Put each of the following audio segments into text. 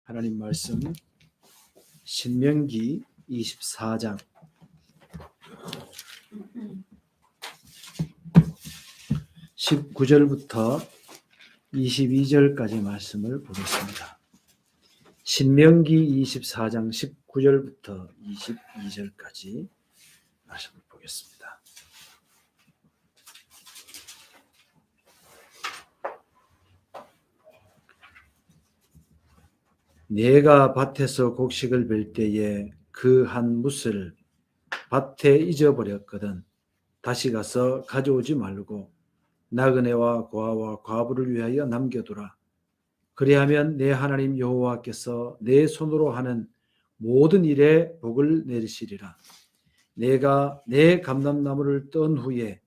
하나님 말씀 신명기 24장 19절부터 22절까지 말씀을 보겠습니다. 신명기 24장 19절부터 22절까지 말씀을 보겠습니다. 내가 밭에서 곡식을 벨 때에 그 한 뭇을 밭에 잊어버렸거든 다시 가서 가져오지 말고 나그네와 고아와 과부를 위하여 남겨두라. 그리하면 내 하나님 여호와께서 내 손으로 하는 모든 일에 복을 내리시리라. 내가 내 감람나무를 떤 후에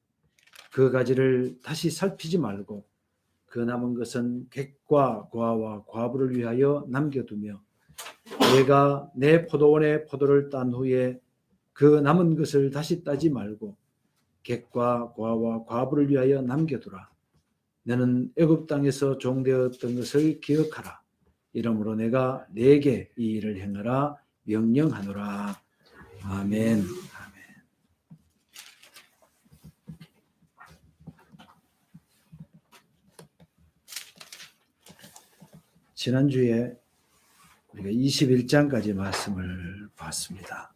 그 가지를 다시 살피지 말고 그 남은 것은 객과 고아와 과부를 위하여 남겨두며 내가 내 포도원의 포도를 딴 후에 그 남은 것을 다시 따지 말고 객과 고아와 과부를 위하여 남겨두라. 너는 애굽 땅에서 종되었던 것을 기억하라. 이러므로 내가 네게 이 일을 행하라 명령하노라. 아멘. 지난주에 우리가 21장까지 말씀을 봤습니다.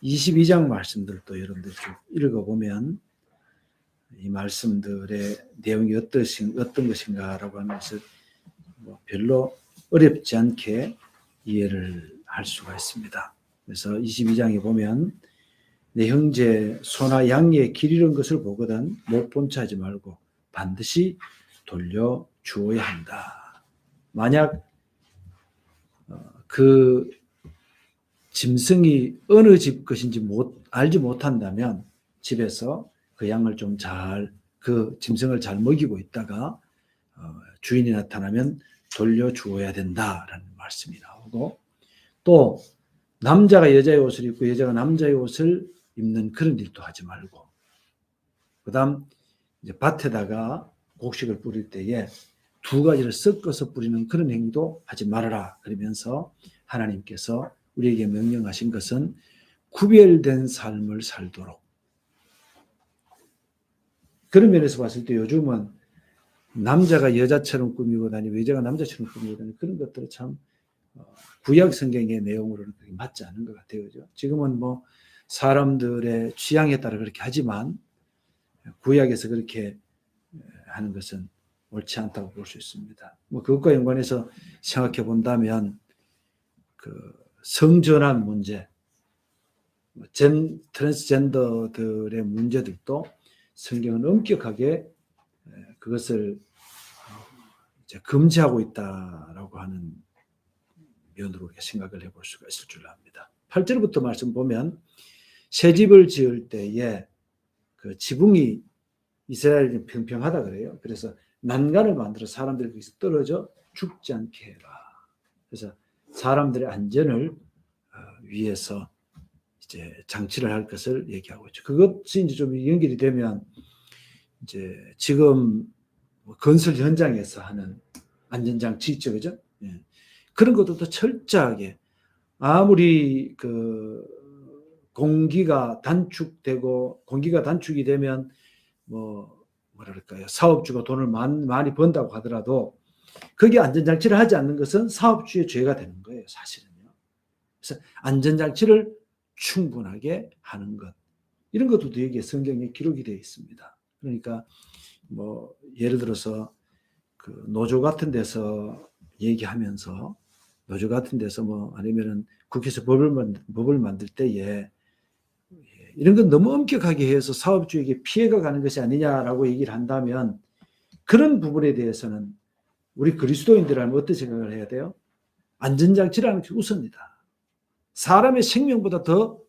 22장 말씀들도 여러분들 쭉 읽어보면 이 말씀들의 내용이 어떤 것인가라고 하는 것을 별로 어렵지 않게 이해를 할 수가 있습니다. 그래서 22장에 보면 내 형제 소나 양의 길 잃은 것을 보거든 못 본 체 하지 말고 반드시 돌려주어야 한다. 만약 그 짐승이 어느 집 것인지 알지 못한다면 집에서 그 양을 좀 그 짐승을 잘 먹이고 있다가 주인이 나타나면 돌려주어야 된다라는 말씀이 나오고, 또 남자가 여자의 옷을 입고 여자가 남자의 옷을 입는 그런 일도 하지 말고, 그 다음 이제 밭에다가 곡식을 뿌릴 때에 두 가지를 섞어서 뿌리는 그런 행위도 하지 말아라. 그러면서 하나님께서 우리에게 명령하신 것은 구별된 삶을 살도록. 그런 면에서 봤을 때 요즘은 남자가 여자처럼 꾸미고 다니고 여자가 남자처럼 꾸미고 다니고 그런 것들은 참 구약 성경의 내용으로는 맞지 않은 것 같아요. 그죠? 지금은 뭐 사람들의 취향에 따라 그렇게 하지만 구약에서 그렇게 하는 것은 옳지 않다고 볼 수 있습니다. 뭐 그것과 연관해서 생각해 본다면 그 성전환 문제, 트랜스젠더들의 문제들도 성경은 엄격하게 그것을 이제 금지하고 있다라고 하는 면으로 우리가 생각을 해볼 수가 있을 줄 압니다. 8절부터 말씀 보면 새 집을 지을 때에 그 지붕이 이스라엘이 평평하다 그래요. 그래서 난간을 만들어 사람들이 거기서 떨어져 죽지 않게 해라. 그래서 사람들의 안전을 위해서 이제 장치를 할 것을 얘기하고 있죠. 그것이 이제 좀 연결이 되면 이제 지금 건설 현장에서 하는 안전장치 있죠, 그죠? 예. 그런 것들도 철저하게 아무리 그 공기가 단축이 되면 뭐랄까요, 사업주가 돈을 많이 번다고 하더라도 거기에 안전장치를 하지 않는 것은 사업주의 죄가 되는 거예요, 사실은요. 그래서 안전장치를 충분하게 하는 것, 이런 것도 여기에 성경에 기록이 되어 있습니다. 그러니까 뭐 예를 들어서 그 노조 같은 데서 얘기하면서 노조 같은 데서 뭐 아니면은 국회에서 법을 만들 때에 이런 건 너무 엄격하게 해서 사업주에게 피해가 가는 것이 아니냐라고 얘기를 한다면 그런 부분에 대해서는 우리 그리스도인들은 어떤 생각을 해야 돼요? 안전장치라는 게 우선이다. 사람의 생명보다 더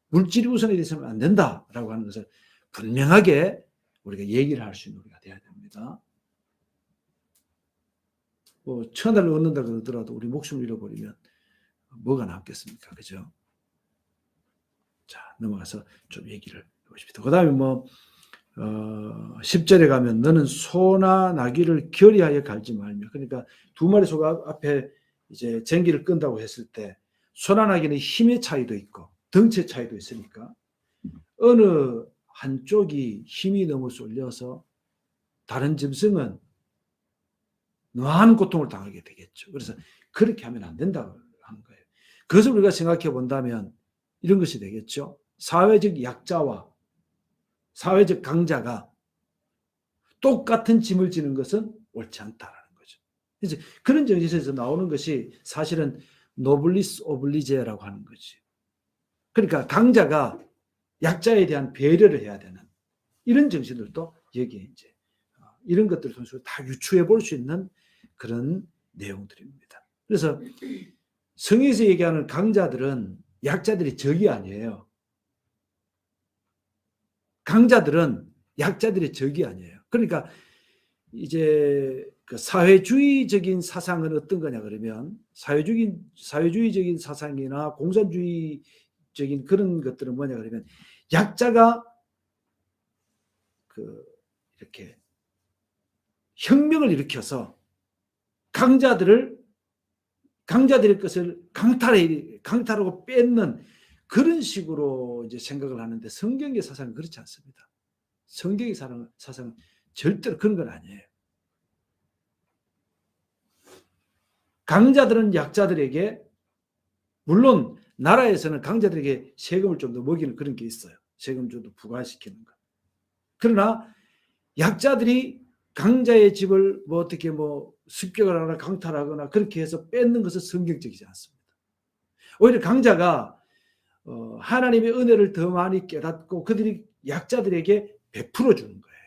물질이 우선이 되어서는 안 된다라고 하는 것을 분명하게 우리가 얘기를 할 수 있는 우리가 돼야 됩니다. 뭐 천하를 얻는다 그러더라도 우리 목숨을 잃어버리면 뭐가 남겠습니까? 그죠? 자, 넘어가서 좀 얘기를 해보십시다. 그 다음에 10절에 가면 너는 소나 나귀를 결의하여 갈지 말며, 그러니까 두 마리 소가 앞에 이제 전기를 끈다고 했을 때 손안하기는 힘의 차이도 있고 덩치 차이도 있으니까 어느 한쪽이 힘이 너무 쏠려서 다른 짐승은 너한 고통을 당하게 되겠죠. 그래서 그렇게 하면 안 된다고 하는 거예요. 그것을 우리가 생각해 본다면 이런 것이 되겠죠. 사회적 약자와 사회적 강자가 똑같은 짐을 지는 것은 옳지 않다라는 거죠. 그래서 그런 정신에서 나오는 것이 사실은 노블리스 오블리제라고 하는 거지. 그러니까 강자가 약자에 대한 배려를 해야 되는 이런 정신들도 여기에 이제 이런 것들을 통해서 다 유추해 볼 수 있는 그런 내용들입니다. 그래서 성경에서 얘기하는 강자들은 약자들이 적이 아니에요. 강자들은 약자들의 적이 아니에요. 그러니까 이제 그 사회주의적인 사상은 어떤 거냐 그러면 사회주의적인 사상이나 공산주의적인 그런 것들은 뭐냐 그러면 약자가 그 이렇게 혁명을 일으켜서 강자들의 것을 강탈하고 뺏는 그런 식으로 이제 생각을 하는데 성경의 사상은 그렇지 않습니다. 성경의 사상은 절대로 그런 건 아니에요. 강자들은 약자들에게 물론 나라에서는 강자들에게 세금을 좀 더 먹이는 그런 게 있어요. 세금 좀 더 부과시키는 거. 그러나 약자들이 강자의 집을 뭐 어떻게 뭐 습격을 하거나 강탈하거나 그렇게 해서 뺏는 것은 성경적이지 않습니다. 오히려 강자가 하나님의 은혜를 더 많이 깨닫고 그들이 약자들에게 베풀어 주는 거예요.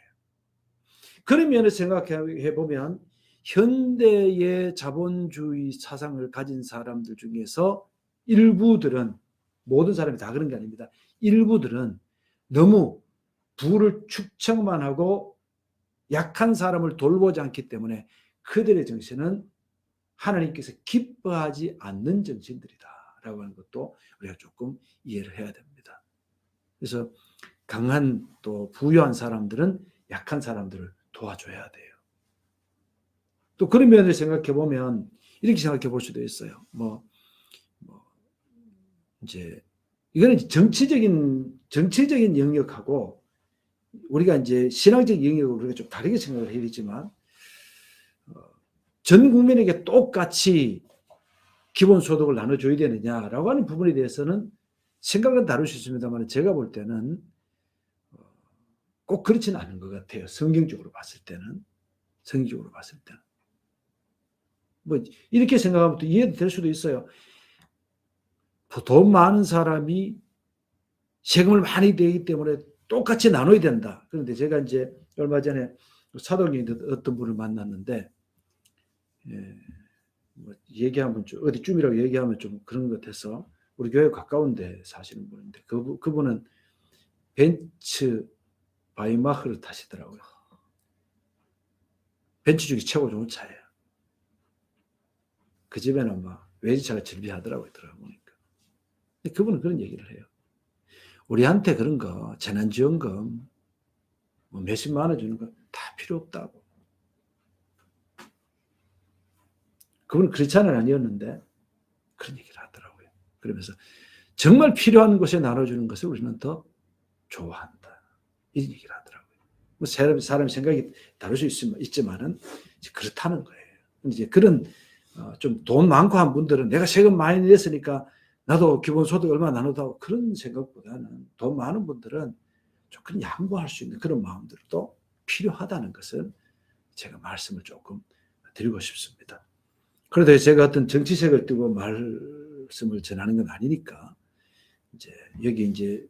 그런 면에서 생각해 보면 현대의 자본주의 사상을 가진 사람들 중에서 일부들은 모든 사람이 다 그런 게 아닙니다. 일부들은 너무 부를 축적만 하고 약한 사람을 돌보지 않기 때문에 그들의 정신은 하나님께서 기뻐하지 않는 정신들이다라고 하는 것도 우리가 조금 이해를 해야 됩니다. 그래서 강한 또 부유한 사람들은 약한 사람들을 도와줘야 돼요. 또 그런 면을 생각해 보면 이렇게 생각해 볼 수도 있어요. 이제 이거는 정치적인 영역하고 우리가 이제 신앙적 영역으로 우리가 좀 다르게 생각을 해야 되지만 전 국민에게 똑같이 기본소득을 나눠줘야 되느냐라고 하는 부분에 대해서는 생각은 다를 수 있습니다만 제가 볼 때는 꼭 그렇지는 않은 것 같아요. 성경적으로 봤을 때는. 뭐 이렇게 생각하면 또 이해도 될 수도 있어요. 돈 많은 사람이 세금을 많이 내기 때문에 똑같이 나눠야 된다. 그런데 제가 이제 얼마 전에 사도교에 어떤 분을 만났는데 뭐 얘기하면 좀 어디쯤이라고 얘기하면 좀 그런 것 같아서 우리 교회 가까운데 사시는 분인데 그분은 벤츠 바이마흐를 타시더라고요. 벤츠 중에 최고 좋은 차예요. 그 집에는 막 외제차가 즐비하더라고요. 들어보니까. 그분은 그런 얘기를 해요. 우리한테 그런 거 재난지원금 뭐 몇십만 원 주는 거 다 필요 없다고. 그분은 크리스찬은 아니었는데 그런 얘기를 하더라고요. 그러면서 정말 필요한 곳에 나눠주는 것을 우리는 더 좋아한다. 이런 얘기를 하더라고요. 뭐 사람 생각이 다를 수 있지만은 그렇다는 거예요. 이제 그런 좀 돈 많고 한 분들은 내가 세금 많이 냈으니까 나도 기본소득 얼마 나눠다오 그런 생각보다는 돈 많은 분들은 조금 양보할 수 있는 그런 마음들도 필요하다는 것을 제가 말씀을 조금 드리고 싶습니다. 그래도 제가 어떤 정치색을 띠고 말씀을 전하는 건 아니니까 이제 여기 이제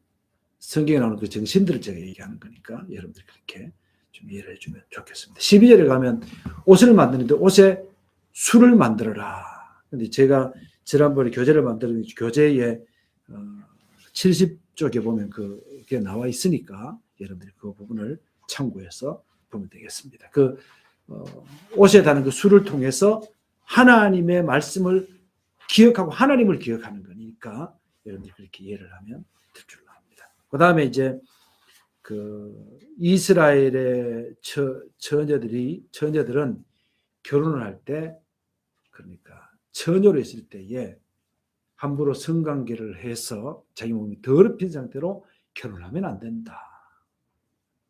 성경에 나오는 그 정신들을 제가 얘기하는 거니까 여러분들 그렇게 좀 이해를 해주면 좋겠습니다. 12절에 가면 옷을 만드는데 옷에 술을 만들어라. 근데 제가 지난번에 교재를 만드는 교재에 70쪽에 보면 그게 나와 있으니까 여러분들이 그 부분을 참고해서 보면 되겠습니다. 그 옷에 다는 그 술을 통해서 하나님의 말씀을 기억하고 하나님을 기억하는 거니까 여러분들이 그렇게 이해를 하면 될 줄로 압니다. 그 다음에 이제 그 이스라엘의 처녀들은 결혼을 할 때 그러니까 처녀로 있을 때에 함부로 성관계를 해서 자기 몸이 더럽힌 상태로 결혼하면 안 된다.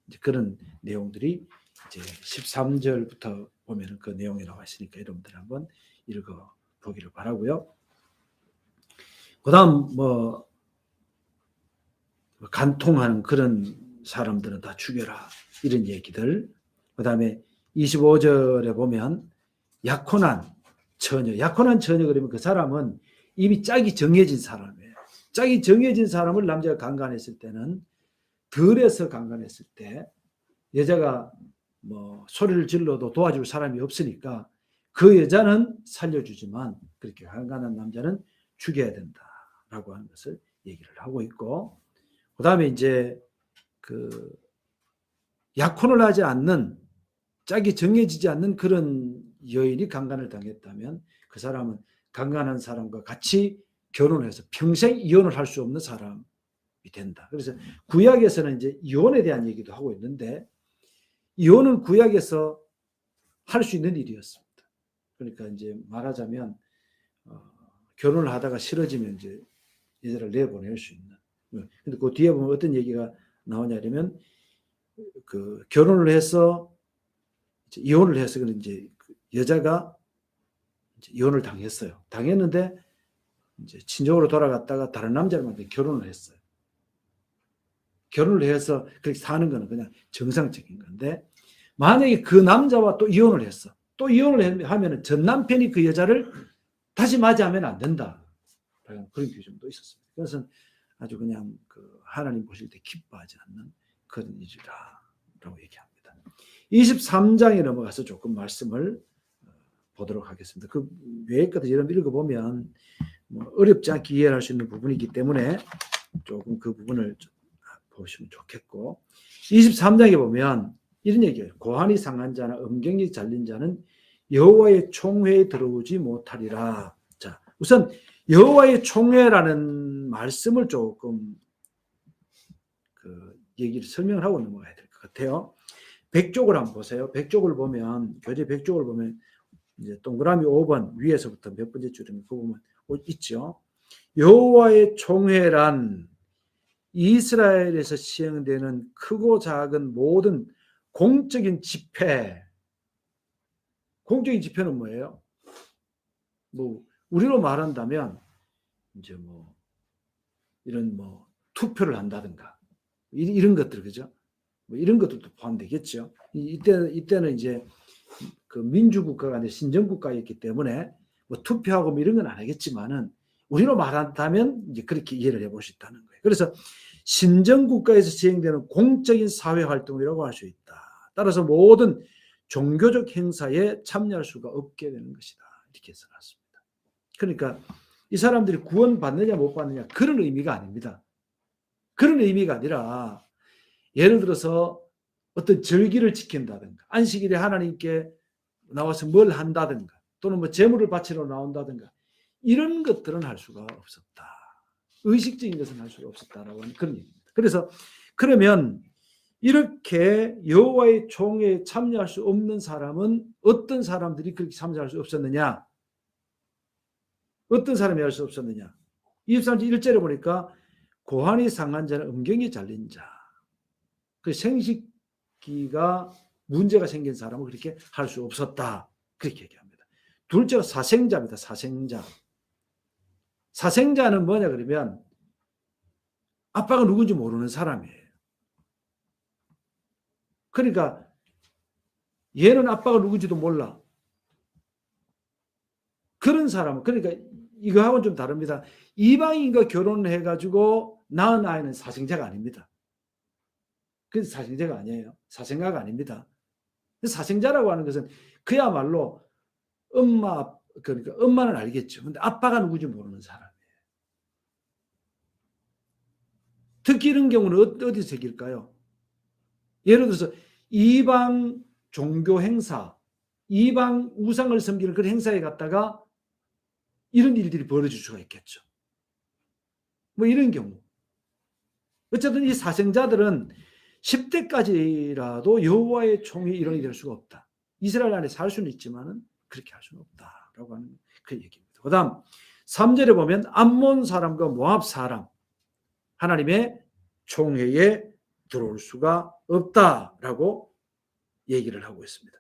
이제 그런 내용들이 이제 13절부터 보면 그 내용이 나와 있으니까 여러분들 한번 읽어 보기를 바라고요. 그다음 뭐 간통하는 그런 사람들은 다 죽여라 이런 얘기들. 그다음에 25절에 보면 약혼한 처녀, 약혼한 처녀 그러면 그 사람은 이미 짝이 정해진 사람이에요. 짝이 정해진 사람을 남자가 강간했을 때는 덜해서 강간했을 때 여자가 뭐 소리를 질러도 도와줄 사람이 없으니까 그 여자는 살려주지만 그렇게 강간한 남자는 죽여야 된다라고 하는 것을 얘기를 하고 있고, 그 다음에 이제 그 약혼을 하지 않는 짝이 정해지지 않는 그런 여인이 강간을 당했다면 그 사람은 강간한 사람과 같이 결혼해서 평생 이혼을 할 수 없는 사람이 된다. 그래서 구약에서는 이제 이혼에 대한 얘기도 하고 있는데 이혼은 구약에서 할 수 있는 일이었습니다. 그러니까 이제 말하자면 결혼을 하다가 싫어지면 이제 여자를 내보낼 수 있는. 근데 그 뒤에 보면 어떤 얘기가 나오냐면 그 결혼을 해서 이혼을 해서 이제 여자가 이제 이혼을 당했어요. 당했는데 이제 친정으로 돌아갔다가 다른 남자를 만나 결혼을 했어요. 결혼을 해서 그렇게 사는 거는 그냥 정상적인 건데 만약에 그 남자와 또 이혼을 했어. 또 이혼을 하면 전 남편이 그 여자를 다시 맞이하면 안 된다. 그런 규정도 있었습니다. 그래서 아주 그냥 그 하나님 보실 때 기뻐하지 않는 그런 일이라고 얘기합니다. 23장에 넘어가서 조금 말씀을 보도록 하겠습니다. 그 외의 것들 여러분 읽어보면 뭐 어렵지 않게 이해할 수 있는 부분이기 때문에 조금 그 부분을 좀 보시면 좋겠고, 23장에 보면 이런 얘기예요. 고환이 상한 자나 음경이 잘린 자는 여호와의 총회에 들어오지 못하리라. 자, 우선 여호와의 총회라는 말씀을 조금 그 얘기를 설명을 하고 넘어가야 될 것 같아요. 백족을 한번 보세요. 백족을 보면 교재 백족을 보면 이제 동그라미 5번 위에서부터 몇 번째 줄이면 그 보면 있죠. 여호와의 총회란 이스라엘에서 시행되는 크고 작은 모든 공적인 집회. 공적인 집회는 뭐예요? 뭐 우리로 말한다면 이제 뭐 이런 뭐 투표를 한다든가 이런 것들, 그죠? 뭐 이런 것들도 포함되겠죠. 이때는 이제 그 민주국가가 아니라 신정국가였기 때문에 뭐 투표하고 뭐 이런 건 안 하겠지만은 우리로 말한다면 이제 그렇게 이해를 해볼 수 있다는 거예요. 그래서 신정국가에서 시행되는 공적인 사회활동이라고 할 수 있다. 따라서 모든 종교적 행사에 참여할 수가 없게 되는 것이다. 이렇게 써놨습니다. 그러니까 이 사람들이 구원받느냐 못 받느냐 그런 의미가 아닙니다. 그런 의미가 아니라 예를 들어서 어떤 절기를 지킨다든가 안식일에 하나님께 나와서 뭘 한다든가 또는 뭐 제물을 바치러 나온다든가 이런 것들은 할 수가 없었다. 의식적인 것은 할 수가 없었다라고 하는 그런 얘기입니다. 그래서 그러면 이렇게 여호와의 총회에 참여할 수 없는 사람은 어떤 사람들이 그렇게 참여할 수 없었느냐? 어떤 사람이 할 수 없었느냐? 23절 1절에 보니까 고환이 상한 자는 음경이 잘린 자. 그 생식기가 문제가 생긴 사람은 그렇게 할 수 없었다. 그렇게 얘기합니다. 둘째가 사생자입니다. 사생자. 사생자는 뭐냐 그러면 아빠가 누군지 모르는 사람이에요. 그러니까 얘는 아빠가 누군지도 몰라. 그런 사람은, 그러니까 이거하고는 좀 다릅니다. 이방인과 결혼을 해가지고 낳은 아이는 사생자가 아닙니다. 그래서 사생자가 아니에요. 사생아가 아닙니다. 사생자라고 하는 것은 그야말로 그러니까 엄마는 알겠죠. 근데 아빠가 누군지 모르는 사람이에요. 특히 이런 경우는 어디서 생길까요? 예를 들어서 이방 종교 행사, 이방 우상을 섬기는 그런 행사에 갔다가 이런 일들이 벌어질 수가 있겠죠. 뭐 이런 경우. 어쨌든 이 사생자들은 10대까지라도 여호와의 총회 일원이 될 수가 없다. 이스라엘 안에 살 수는 있지만은 그렇게 할 수는 없다라고 하는 그 얘기입니다. 그 다음 3절에 보면 암몬 사람과 모압 사람 하나님의 총회에 들어올 수가 없다라고 얘기를 하고 있습니다.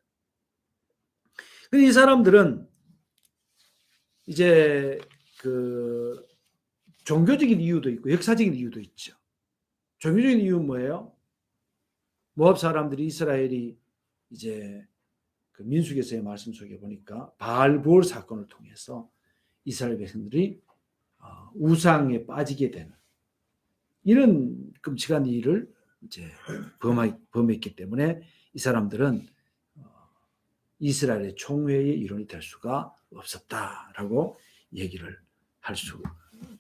근데 이 사람들은 이제 그 종교적인 이유도 있고 역사적인 이유도 있죠. 종교적인 이유는 뭐예요? 모압 사람들이 이스라엘이 이제 그 민수기에서의 말씀 속에 보니까 바알볼 사건을 통해서 이스라엘 백성들이 우상에 빠지게 되는 이런 끔찍한 일을 이제 범했기 때문에 이 사람들은 이스라엘의 총회의 일원이 될 수가 없었다라고 얘기를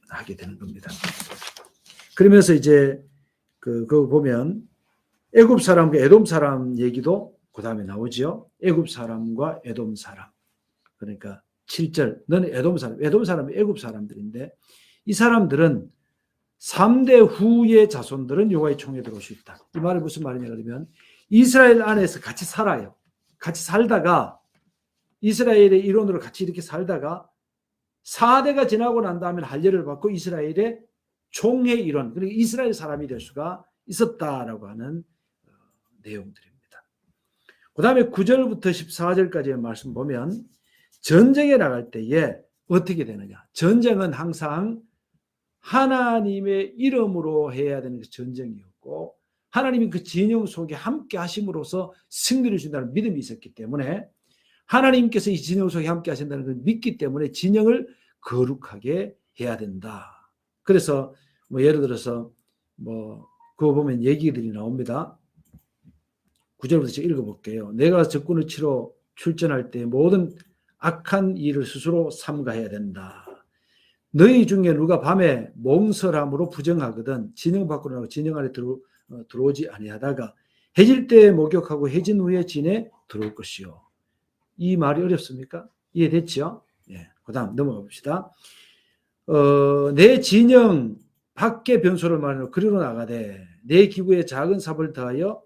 하게 되는 겁니다. 그러면서 이제 그거 보면 애굽 사람과 에돔 사람 얘기도 그 다음에 나오죠. 애굽 사람과 에돔 사람. 그러니까 7절 너는 에돔 사람이 애굽 사람들인데 이 사람들은 3대 후의 자손들은 여호와의 총회에 들어올 수 있다. 이 말이 무슨 말이냐 그러면 이스라엘 안에서 같이 살아요. 같이 살다가 이스라엘의 일원으로 같이 이렇게 살다가 4대가 지나고 난 다음에 할례를 받고 이스라엘의 총회 일원, 그러니까 이스라엘 사람이 될 수가 있었다라고 하는 내용들입니다. 그 다음에 9절부터 14절까지의 말씀 보면 전쟁에 나갈 때에 어떻게 되느냐. 전쟁은 항상 하나님의 이름으로 해야 되는 전쟁이었고 하나님이 그 진영 속에 함께 하심으로써 승리를 준다는 믿음이 있었기 때문에 하나님께서 이 진영 속에 함께 하신다는 걸 믿기 때문에 진영을 거룩하게 해야 된다. 그래서 뭐 예를 들어서 뭐 그거 보면 얘기들이 나옵니다. 9절부터 제가 읽어볼게요. 내가 적군을 치러 출전할 때 모든 악한 일을 스스로 삼가해야 된다. 너희 중에 누가 밤에 몽설함으로 부정하거든 진영 밖으로 나가고 진영 안에 들어오지 아니하다가 해질 때 목욕하고 해진 후에 진에 들어올 것이요. 이 말이 어렵습니까? 이해됐죠? 예. 그 다음 넘어가 봅시다. 내 진영 밖에 변소를 말하며 그리로 나가되 내 기구에 작은 삽을 더하여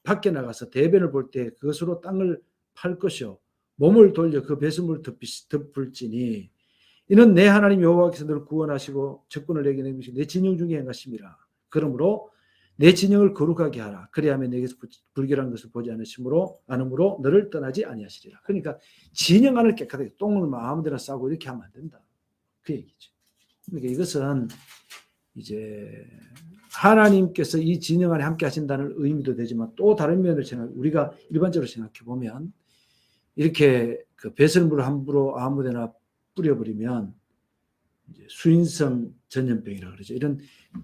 밖에 나가서 대변을 볼 때 그것으로 땅을 팔 것이요 몸을 돌려 그 배설물을 덮을지니 이는 내 하나님 여호와께서 너를 구원하시고 적군을 내게 내미시고 내 진영 중에 행하심이라. 그러므로 내 진영을 거룩하게 하라. 그리하면 내게서 불결한 것을 보지 않음으로 너를 떠나지 아니하시리라. 그러니까 진영 안을 깨끗하게 똥을 마음대로 싸고 이렇게 하면 안 된다. 그 얘기죠. 그러니까 이것은 이제 하나님께서 이 진영 안에 함께 하신다는 의미도 되지만 또 다른 면으로 우리가 일반적으로 생각해 보면 이렇게 그 배설물을 함부로 아무데나 뿌려버리면 이제 수인성 전염병이라고 그러죠. 이런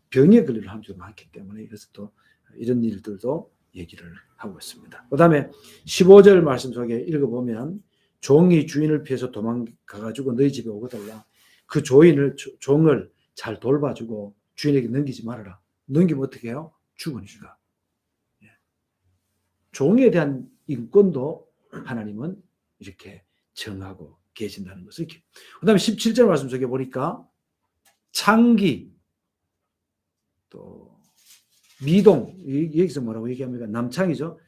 병에 걸리는 사람들이 많기 때문에 이것은 또 이런 일들도 얘기를 하고 있습니다. 그 다음에 15절 말씀 속에 읽어보면 종이 주인을 피해서 도망가가지고 너희 집에 오거들라. 그 종을 잘 돌봐주고 주인에게 넘기지 말아라. 넘기면 어떻게 해요? 죽으니까. 예. 종에 대한 인권도 하나님은 이렇게 정하고 계신다는 것을. 그 다음에 17절 말씀 속에 보니까 창기, 또 미동, 여기서 뭐라고 얘기합니까? 남창이죠.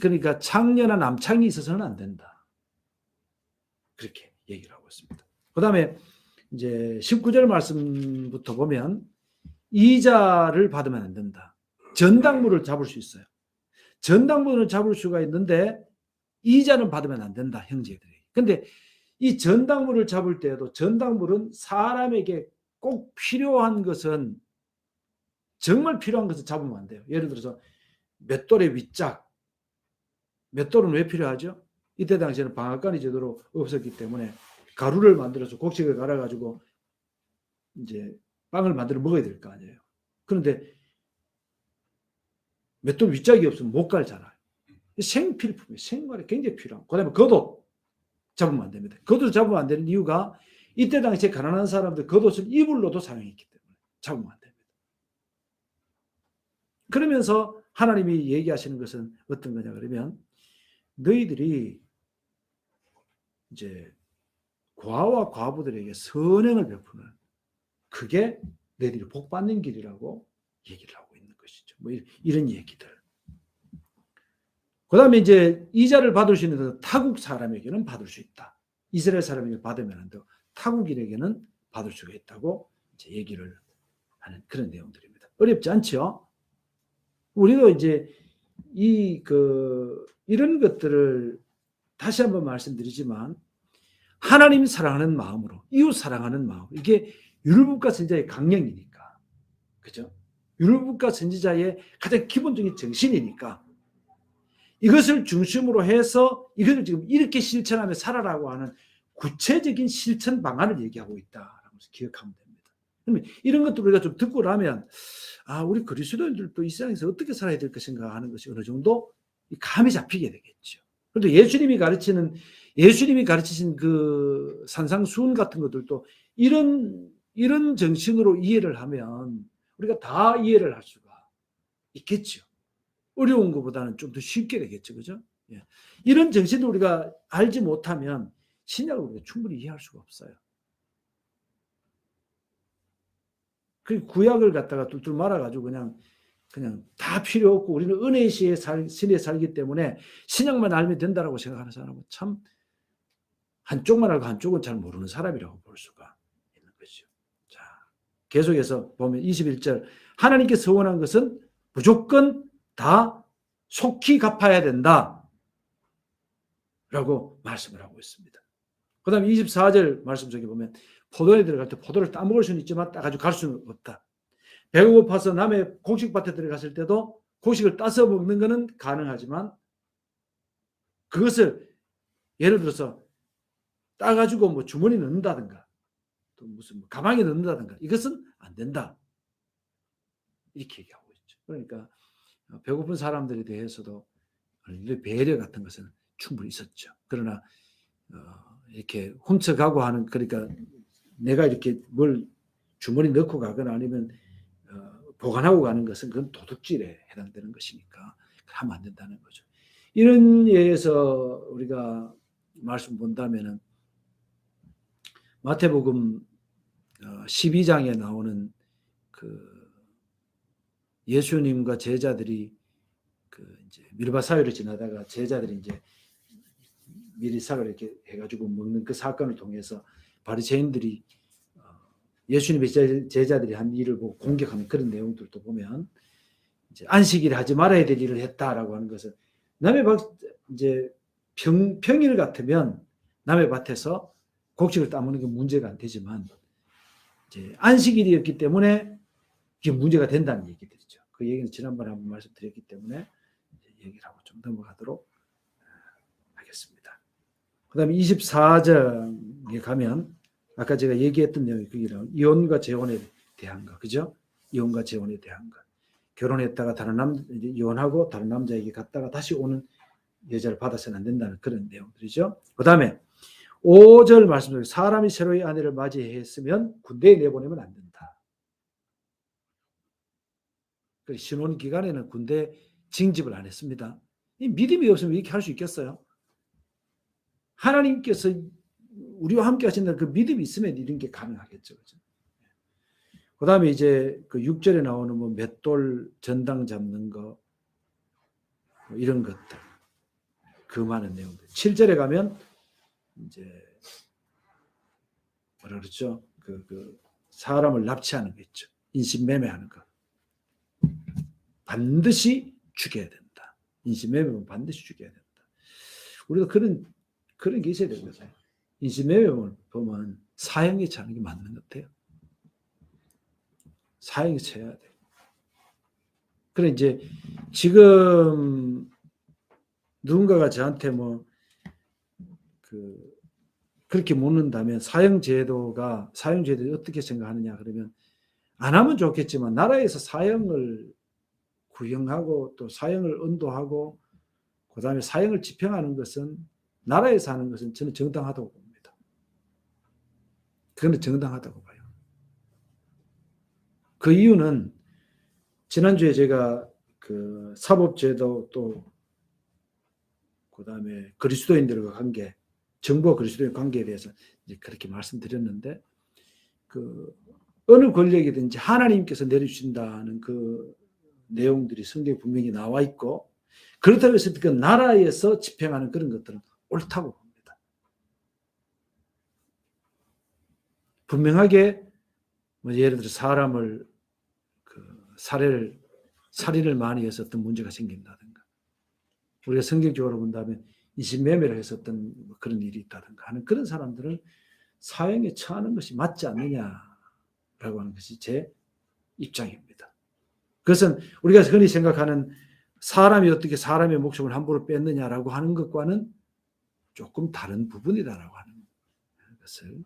그러니까 창녀나 남창이 있어서는 안 된다. 그렇게 얘기를 하고 있습니다. 그 다음에 이제 19절 말씀부터 보면 이자를 받으면 안 된다. 전당물을 잡을 수 있어요. 전당물을 잡을 수가 있는데 이자는 받으면 안 된다, 형제들이. 근데 이 전당물을 잡을 때에도 전당물은 사람에게 꼭 필요한 것은 정말 필요한 것을 잡으면 안 돼요. 예를 들어서 맷돌의 윗짝. 맷돌은 왜 필요하죠? 이때 당시에는 방앗간이 제대로 없었기 때문에 가루를 만들어서 곡식을 갈아가지고 이제 빵을 만들어 먹어야 될 거 아니에요. 그런데 맷돌 윗짝이 없으면 못 갈잖아요. 생필품이에요. 생활에 굉장히 필요한. 그 다음에 겉옷 잡으면 안 됩니다. 겉옷을 잡으면 안 되는 이유가 이때 당시에 가난한 사람들 겉옷을 이불로도 사용했기 때문에 잡으면 안 됩니다. 그러면서 하나님이 얘기하시는 것은 어떤 거냐 그러면 너희들이 이제 과와 과부들에게 선행을 베푸는 그게 너희들이 복 받는 길이라고 얘기를 하고 있는 것이죠. 뭐 이런 얘기들. 그 다음에 이제 이자를 받을 수 있는 타국 사람에게는 받을 수 있다. 이스라엘 사람에게 받으면 안 되고 타국인에게는 받을 수가 있다고 이제 얘기를 하는 그런 내용들입니다. 어렵지 않죠? 우리도 이제 이런 것들을 다시 한번 말씀드리지만 하나님 사랑하는 마음으로 이웃 사랑하는 마음 이게 율법과 선지자의 강령이니까 그죠? 율법과 선지자의 가장 기본적인 정신이니까 이것을 중심으로 해서 이것을 지금 이렇게 실천하며 살아라고 하는 구체적인 실천 방안을 얘기하고 있다라고 기억하면 됩니다. 그러면 이런 것들 우리가 좀 듣고 나면 우리 그리스도인들도 이 세상에서 어떻게 살아야 될 것인가 하는 것이 어느 정도 감이 잡히게 되겠죠. 그래도 예수님이 가르치신 그 산상수훈 같은 것들도 이런 정신으로 이해를 하면 우리가 다 이해를 할 수가 있겠죠. 어려운 것보다는 좀 더 쉽게 되겠죠. 그죠? 예. 이런 정신을 우리가 알지 못하면 신약을 우리가 충분히 이해할 수가 없어요. 그 구약을 갖다가 뚫뚫 말아가지고 그냥 다 필요 없고 우리는 은혜의 시대에 살기 때문에 신약만 알면 된다라고 생각하는 사람은 참 한쪽만 알고 한쪽은 잘 모르는 사람이라고 볼 수가 있는 거죠. 자, 계속해서 보면 21절 하나님께 서원한 것은 무조건 다 속히 갚아야 된다 라고 말씀을 하고 있습니다. 그 다음에 24절 말씀 속에 보면 포도원에 들어갈 때 포도를 따먹을 수는 있지만 따가지고 갈 수는 없다. 배가 고파서 남의 곡식밭에 들어갔을 때도 곡식을 따서 먹는 것은 가능하지만 그것을 예를 들어서 따가지고 뭐 주머니에 넣는다든가 또 무슨 가방에 넣는다든가 이것은 안 된다. 이렇게 얘기하고 있죠. 그러니까 배고픈 사람들에 대해서도 배려 같은 것은 충분히 있었죠. 그러나 이렇게 훔쳐가고 하는 그러니까 내가 이렇게 뭘 주머니 넣고 가거나 아니면 보관하고 가는 것은 그건 도둑질에 해당되는 것이니까 하면 안 된다는 거죠. 이런 예에서 우리가 말씀 본다면은 마태복음 12장에 나오는 그 예수님과 제자들이 그 이제 밀바 사회를 지나다가 제자들이 이제 미리삭을 이렇게 해가지고 먹는 그 사건을 통해서 바리새인들이 예수님의 제자들이 한 일을 보고 공격하는 그런 내용들도 보면 이제 안식일에 하지 말아야 될 일을 했다라고 하는 것은 남의 이제 평일 같으면 남의 밭에서 곡식을 따먹는 게 문제가 안 되지만 이제 안식일이었기 때문에 이게 문제가 된다는 얘기들이죠. 그 얘기는 지난번에 한번 말씀드렸기 때문에 얘기를 하고 좀 넘어가도록 하겠습니다. 그 다음에 24장에 가면 아까 제가 얘기했던 내용이 그게요. 이혼과 재혼에 대한 거, 그죠? 이혼과 재혼에 대한 거. 결혼했다가 이혼하고 다른 남자에게 갔다가 다시 오는 여자를 받아서는 안 된다는 그런 내용들이죠. 그 다음에 5절 말씀 중에 사람이 새로이 아내를 맞이했으면 군대에 내보내면 안 된다. 신혼 기간에는 군대 징집을 안 했습니다. 이 믿음이 없으면 이렇게 할 수 있겠어요? 하나님께서 우리와 함께 하신다는 그 믿음이 있으면 이런 게 가능하겠죠. 그 다음에 이제 그 6절에 나오는 뭐 맷돌 전당 잡는 거, 뭐 이런 것들. 그 많은 내용들. 7절에 가면 이제 뭐라 그러죠? 그 사람을 납치하는 거 있죠. 인신매매하는 거. 반드시 죽여야 된다. 인신매매는 반드시 죽여야 된다. 우리가 그런 게 있어야 되는 거죠. 인신매매를 보면 사형이 차는 게 맞는 것 같아요. 사형이 쳐야 돼. 그래 이제 지금 누군가가 저한테 뭐 그렇게 묻는다면 사형제도를 어떻게 생각하느냐 그러면 안 하면 좋겠지만 나라에서 사형을 구형하고 또 사형을 언도하고 그다음에 사형을 집행하는 것은 나라에서 하는 것은 저는 정당하다고 봅니다. 그건 정당하다고 봐요. 그 이유는 지난주에 제가 그 사법제도 또 그다음에 그리스도인들과 관계, 정부와 그리스도인 관계에 대해서 이제 그렇게 말씀드렸는데 그 어느 권력이든지 하나님께서 내려주신다는 그 내용들이 성경에 분명히 나와 있고 그렇다고 해서 그 나라에서 집행하는 그런 것들은 옳다고 봅니다. 분명하게 뭐 예를 들어 사람을 살인을 많이 해서 어떤 문제가 생긴다든가, 우리가 성경적으로 본다면 인신매매를 했었던 그런 일이 있다든가 하는 그런 사람들은 사형에 처하는 것이 맞지 않느냐라고 하는 것이 제 입장입니다. 그것은 우리가 흔히 생각하는 사람이 어떻게 사람의 목숨을 함부로 뺐느냐라고 하는 것과는 조금 다른 부분이다라고 하는 것을,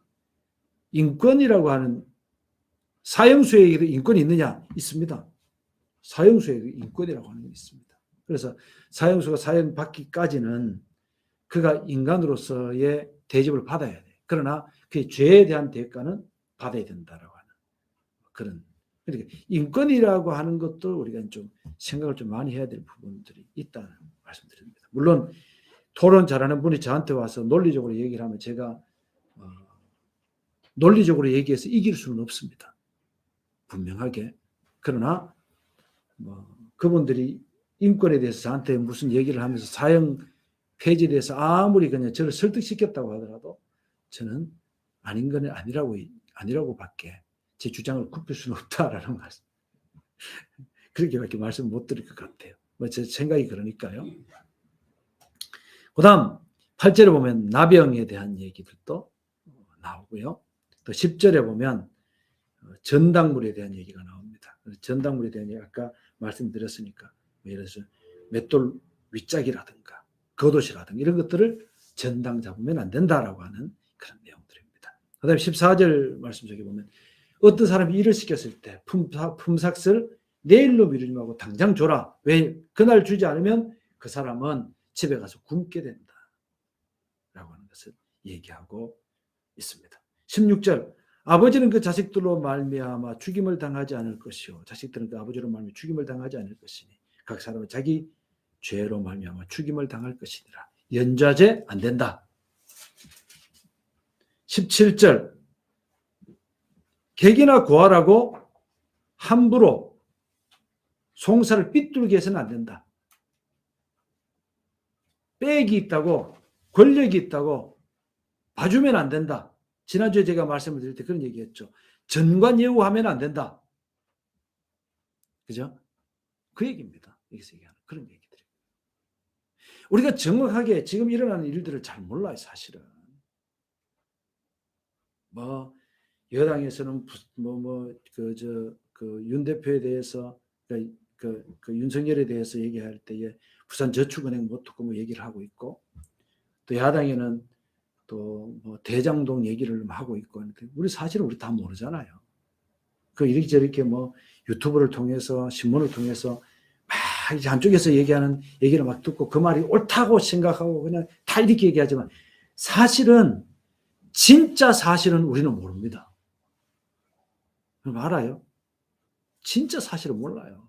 인권이라고 하는, 사형수에게도 인권이 있느냐? 있습니다. 사형수에게도 인권이라고 하는 게 있습니다. 그래서 사형수가 사형 받기까지는 그가 인간으로서의 대접을 받아야 돼. 그러나 그의 죄에 대한 대가는 받아야 된다라고 하는 그런, 그러니까 인권이라고 하는 것도 우리가 좀 생각을 좀 많이 해야 될 부분들이 있다는 말씀드립니다. 물론 토론 잘하는 분이 저한테 와서 논리적으로 얘기를 하면 제가 논리적으로 얘기해서 이길 수는 없습니다. 분명하게. 그러나 그분들이 인권에 대해서 저한테 무슨 얘기를 하면서 사형 폐지에 대해서 아무리 그냥 저를 설득시켰다고 하더라도 저는 아닌 건 아니라고밖에 제 주장을 굽힐 수는 없다라는 말씀. 그렇게밖에 말씀 못 드릴 것 같아요. 제 생각이 그러니까요. 그 다음 8절에 보면 나병에 대한 얘기들도 나오고요. 또 10절에 보면 전당물에 대한 얘기가 나옵니다. 전당물에 대한 얘기 아까 말씀드렸으니까 예를 들어서 맷돌 윗짝이라든가 겉옷이라든가 이런 것들을 전당 잡으면 안 된다라고 하는 그런 내용들입니다. 그 다음에 14절 말씀 속에 보면 어떤 사람이 일을 시켰을 때 품삯을 내일로 미루지 말고 당장 줘라. 왜? 그날 주지 않으면 그 사람은 집에 가서 굶게 된다 라고 하는 것을 얘기하고 있습니다. 16절 아버지는 그 자식들로 말미암아 죽임을 당하지 않을 것이요 자식들은 그 아버지로 말미암아 죽임을 당하지 않을 것이니 각 사람은 자기 죄로 말미암아 죽임을 당할 것이니라. 연좌제 안 된다. 17절 객이나 고아라고 함부로 송사를 삐뚤게 해서는 안 된다. 빽이 있다고 권력이 있다고 봐주면 안 된다. 지난주에 제가 말씀을 드릴 때 그런 얘기했죠. 전관예우하면 안 된다. 그죠? 그 얘기입니다. 여기서 얘기하는 그런 얘기들이에요. 우리가 정확하게 지금 일어나는 일들을 잘 몰라요, 사실은. 여당에서는 윤 대표에 대해서 그 윤석열에 대해서 얘기할 때에 부산저축은행 못 듣고 얘기를 하고 있고, 또 야당에는 또 대장동 얘기를 하고 있고, 우리 사실은 우리 다 모르잖아요. 이렇게 저렇게 유튜브를 통해서 신문을 통해서 막 한쪽에서 얘기하는 얘기를 막 듣고 그 말이 옳다고 생각하고 그냥 다 이렇게 얘기하지만 사실은 진짜 사실은 우리는 모릅니다. 알아요? 진짜 사실은 몰라요.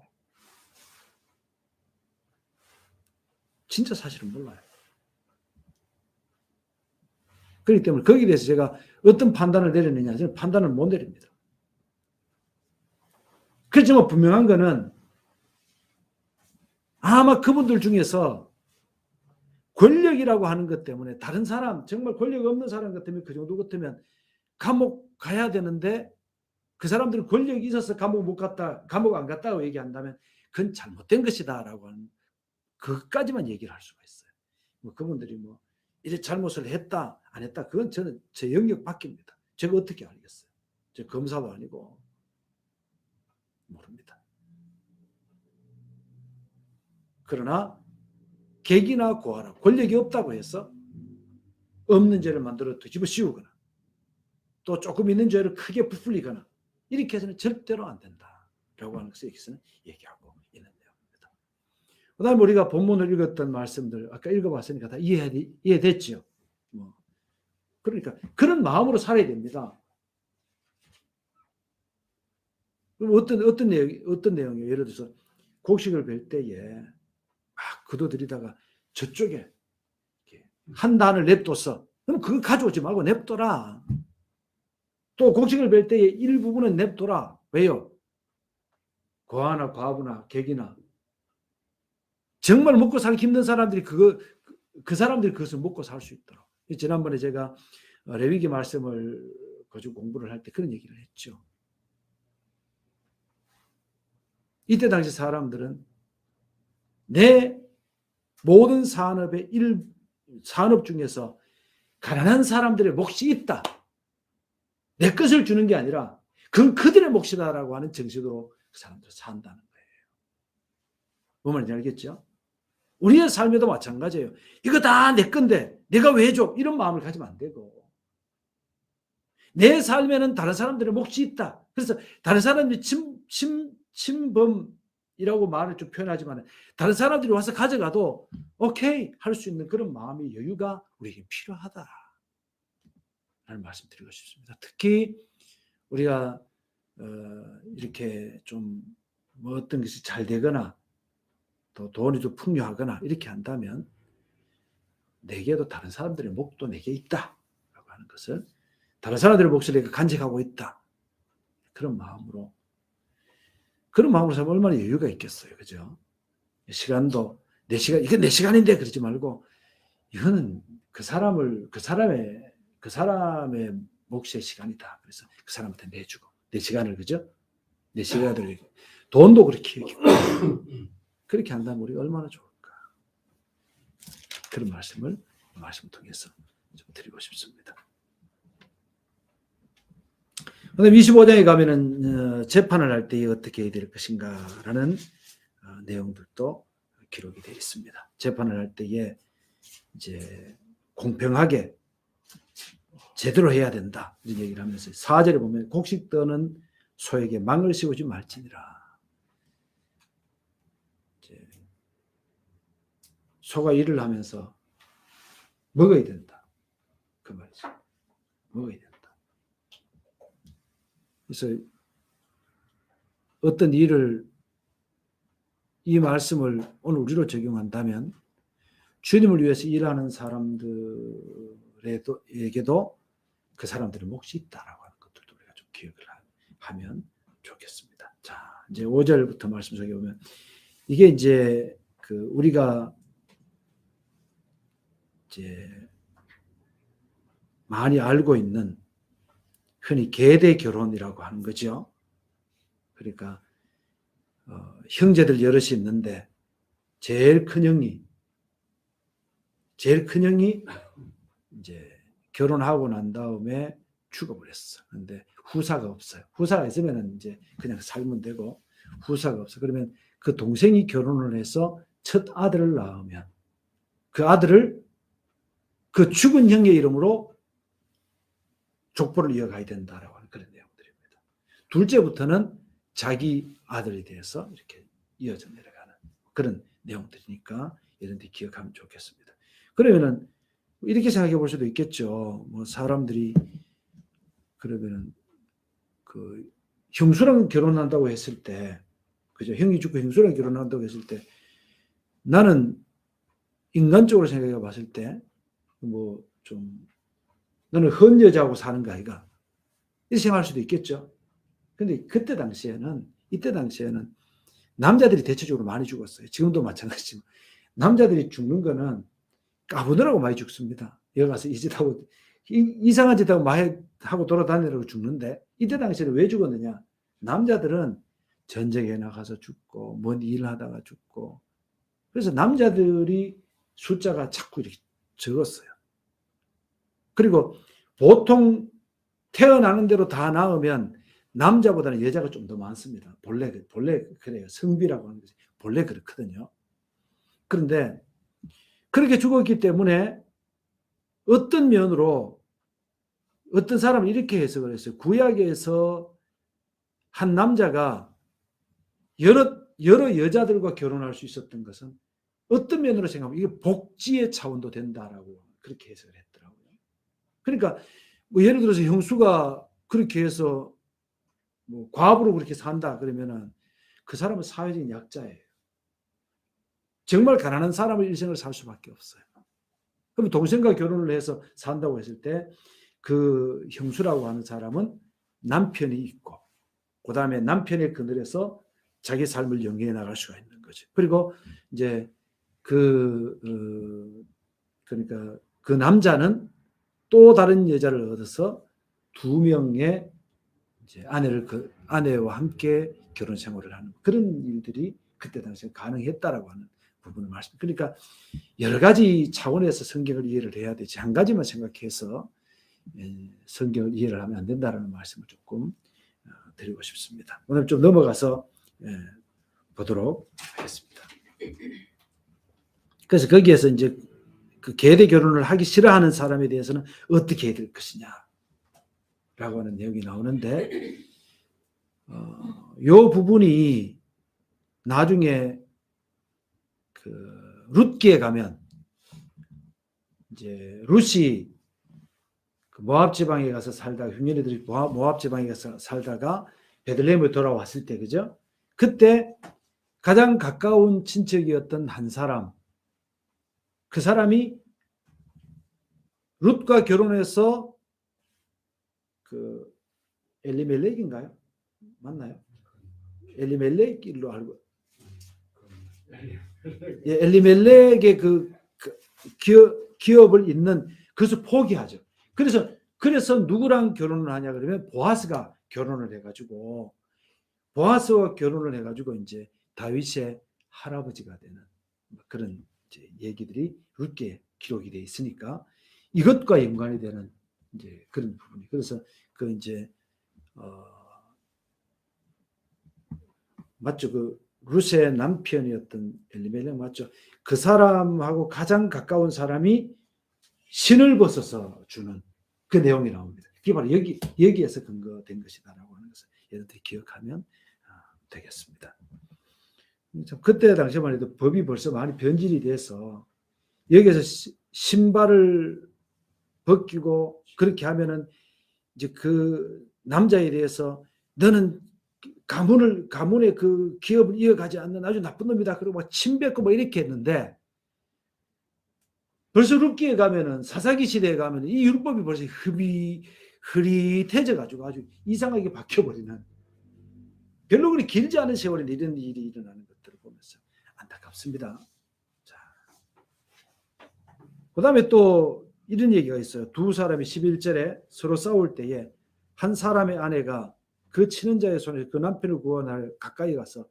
진짜 사실은 몰라요. 그렇기 때문에 거기에 대해서 제가 어떤 판단을 내렸느냐, 저는 판단을 못 내립니다. 그렇지만 분명한 거는 아마 그분들 중에서 권력이라고 하는 것 때문에 다른 사람, 정말 권력 없는 사람 같으면 그 정도 같으면 감옥 가야 되는데 그 사람들은 권력이 있어서 감옥 안 갔다고 얘기한다면 그건 잘못된 것이다라고 하는 그것까지만 얘기를 할 수가 있어요. 그분들이 이래 잘못을 했다 안 했다 그건 저는 제 영역 밖입니다. 제가 어떻게 알겠어요? 저 검사도 아니고 모릅니다. 그러나 객이나 고아라 권력이 없다고 해서 없는 죄를 만들어 뒤집어 씌우거나 또 조금 있는 죄를 크게 부풀리거나 이렇게 해서는 절대로 안 된다라고 하는 것을 여기서는 얘기하고 있는 내용입니다. 그 다음에 우리가 본문을 읽었던 말씀들 아까 읽어봤으니까 다 이해됐죠. 그러니까 그런 마음으로 살아야 됩니다. 그럼 어떤 내용이에요? 예를 들어서 곡식을 벨 때에 막 거둬들이다가 저쪽에 한 단을 냅뒀어. 그럼 그거 가져오지 말고 냅둬라. 또 곡식을 벨 때에 일부분은 냅둬라. 왜요? 고아나 과부나 객이나 정말 먹고 살기 힘든 사람들이 그 사람들이 그것을 먹고 살 수 있도록. 지난번에 제가 레위기 말씀을 거주 공부를 할 때 그런 얘기를 했죠. 이때 당시 사람들은 내 모든 산업 중에서 가난한 사람들의 몫이 있다. 내 것을 주는 게 아니라 그건 그들의 몫이다라고 하는 정신으로 그 사람들 산다는 거예요. 뭔 말인지 알겠죠? 우리의 삶에도 마찬가지예요. 이거 다 내 건데 내가 왜 줘? 이런 마음을 가지면 안 되고, 내 삶에는 다른 사람들의 몫이 있다. 그래서 다른 사람들이 침범이라고 말을 좀 표현하지만 다른 사람들이 와서 가져가도 오케이 할 수 있는 그런 마음의 여유가 우리에게 필요하다 라는 말씀 드리고 싶습니다. 특히 우리가 이렇게 좀 뭐 어떤 것이 잘 되거나 또 돈이 좀 풍요하거나 이렇게 한다면 내게도 다른 사람들의 몫도 내게 있다라고 하는 것을, 다른 사람들의 몫을 내가 간직하고 있다, 그런 마음으로 살면 얼마나 여유가 있겠어요. 그죠? 시간도 내 시간, 이건 내 시간인데 그러지 말고 이거는 그 사람의 몫의 시간이다. 그래서 그 사람한테 내주고 내 시간을, 그죠? 내 시간을, 돈도 그렇게 그렇게 한다면 우리가 얼마나 좋을까. 그런 말씀을 통해서 좀 드리고 싶습니다. 그다음 25장에 가면은 재판을 할 때 어떻게 해야 될 것인가라는 내용들도 기록이 되어 있습니다. 재판을 할 때에 이제 공평하게 제대로 해야 된다 이런 얘기를 하면서 4절에 보면 곡식 떠는 소에게 망을 씌우지 말지니라. 소가 일을 하면서 먹어야 된다, 그 말이죠. 먹어야 된다. 그래서 어떤 일을, 이 말씀을 오늘 우리로 적용한다면 주님을 위해서 일하는 사람들에게도 그 사람들의 몫이 있다라고 하는 것들도 우리가 좀 기억을 하면 좋겠습니다. 자, 이제 5절부터 말씀 속에 보면 이게 이제 우리가 이제 많이 알고 있는 흔히 계대 결혼이라고 하는 거죠. 그러니까 형제들 여럿이 있는데 제일 큰 형이 이제 결혼하고 난 다음에 죽어버렸어. 그런데 후사가 없어요. 후사가 있으면 이제 그냥 살면 되고, 후사가 없어. 그러면 그 동생이 결혼을 해서 첫 아들을 낳으면 그 아들을 그 죽은 형의 이름으로 족보를 이어가야 된다라고 하는 그런 내용들입니다. 둘째부터는 자기 아들에 대해서 이렇게 이어져 내려가는 그런 내용들이니까 이런 데 기억하면 좋겠습니다. 그러면은 이렇게 생각해 볼 수도 있겠죠. 뭐 사람들이 그러면은 그 형수랑 결혼한다고 했을 때, 그죠? 형이 죽고 형수랑 결혼한다고 했을 때 나는 인간적으로 생각해 봤을 때 뭐 좀 너는 헌 여자하고 사는 거 아이가? 이렇게 생각할 수도 있겠죠. 근데 이때 당시에는 남자들이 대체적으로 많이 죽었어요. 지금도 마찬가지지만 남자들이 죽는 거는 까부느라고 많이 죽습니다. 여기 가서 이 짓하고 이상한 짓하고 많이 하고 돌아다니라고 죽는데, 이때 당시에는 왜 죽었느냐? 남자들은 전쟁에 나가서 죽고 뭔 일 하다가 죽고, 그래서 남자들이 숫자가 자꾸 이렇게 적었어요. 그리고 보통 태어나는 대로 다 낳으면 남자보다는 여자가 좀 더 많습니다. 본래 그래요. 성비라고 하는 것이 본래 그렇거든요. 그런데 그렇게 죽었기 때문에 어떤 면으로 어떤 사람은 이렇게 해석을 했어요. 구약에서 한 남자가 여러 여자들과 결혼할 수 있었던 것은 어떤 면으로 생각하면 이게 복지의 차원도 된다라고 그렇게 해석을 했더라고요. 그러니까 뭐 예를 들어서 형수가 그렇게 해서 뭐 과부로 그렇게 산다 그러면은 그 사람은 사회적인 약자예요. 정말 가난한 사람의 일생을 살 수밖에 없어요. 그럼 동생과 결혼을 해서 산다고 했을 때 그 형수라고 하는 사람은 남편이 있고, 그 다음에 남편의 그늘에서 자기 삶을 영위해 나갈 수가 있는 거죠. 그리고 이제 그러니까 그 남자는 또 다른 여자를 얻어서 2명의 이제 아내와 함께 결혼 생활을 하는 그런 일들이 그때 당시에 가능했다라고 하는 부분을 말씀. 그러니까 여러 가지 차원에서 성경을 이해를 해야 되지 한 가지만 생각해서 성경을 이해를 하면 안 된다라는 말씀을 조금 드리고 싶습니다. 오늘 좀 넘어가서 보도록 하겠습니다. 그래서 거기에서 이제 그 계대 결혼을 하기 싫어하는 사람에 대해서는 어떻게 해야 될 것이냐라고 하는 내용이 나오는데, 요 부분이 나중에 그 룻기에 가면 이제 룻이 그 모압 지방에 가서 살다가 흉년이들이 모압 지방에 가서 살다가 베들레헴에 돌아왔을 때, 그죠? 그때 가장 가까운 친척이었던 한 사람, 그 사람이 룻과 결혼해서 그 엘리멜렉인가요? 맞나요? 엘리멜렉으로 알고, 예, 엘리멜렉의 그 기업을 잇는 그것을 포기하죠. 그래서 누구랑 결혼을 하냐 그러면 보아스가 결혼을 해가지고 보아스와 결혼을 해가지고 이제 다윗의 할아버지가 되는 그런 이제 얘기들이 룻기에 기록이 되어 있으니까 이것과 연관이 되는 이제 그런 부분이. 그래서 그 이제 맞죠? 그 룻의 남편이었던 엘리멜렉 맞죠? 그 사람하고 가장 가까운 사람이 신을 벗어서 주는 그 내용이 나옵니다. 그게 바로 여기에서 근거된 것이다라고 하는 것을 여러분들이 기억하면 되겠습니다. 그때 당시만 해도 법이 벌써 많이 변질이 돼서 여기에서 신발을 벗기고 그렇게 하면은 이제 그 남자에 대해서 너는 가문의 그 기업을 이어가지 않는 아주 나쁜 놈이다. 그리고 막 침뱉고 뭐 이렇게 했는데 벌써 룻기에 가면은 사사기 시대에 가면은 이 율법이 벌써 흐릿해져 가지고 아주 이상하게 바뀌어버리는 별로 그리 길지 않은 세월에 이런 일이 일어나는 것들을 보면서 안타깝습니다. 자, 그 다음에 또 이런 얘기가 있어요. 두 사람이 11절에 서로 싸울 때에 한 사람의 아내가 그 친언자의 손에 그 남편을 구원할 가까이 가서